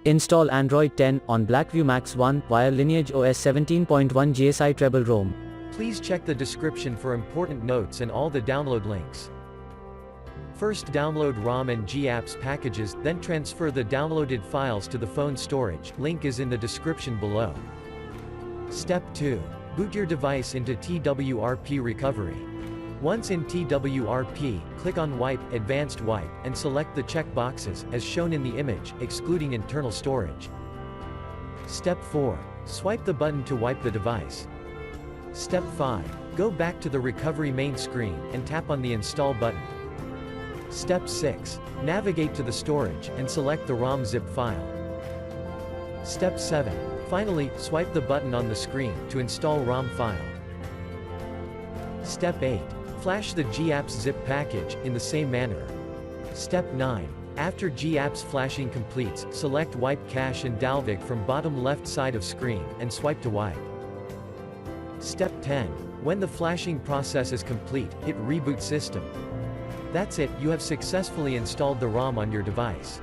Install Android 10 on Blackview Max 1 via LineageOS 17.1 GSI Treble ROM. Please check the description for important notes and all the download links. First download ROM and GApps packages, then transfer the downloaded files to the phone storage, link is in the description below. Step 2. Boot your device into TWRP recovery. Once in TWRP, click on Wipe, Advanced Wipe, and select the check boxes, as shown in the image, excluding internal storage. Step 4. Swipe the button to wipe the device. Step 5. Go back to the recovery main screen, and tap on the Install button. Step 6. Navigate to the storage, and select the ROM zip file. Step 7. Finally, swipe the button on the screen, to install ROM file. Step 8. Flash the GApps zip package, in the same manner. Step 9. After GApps flashing completes, select Wipe Cache and Dalvik from bottom left side of screen, and swipe to wipe. Step 10. When the flashing process is complete, hit Reboot System. That's it, you have successfully installed the ROM on your device.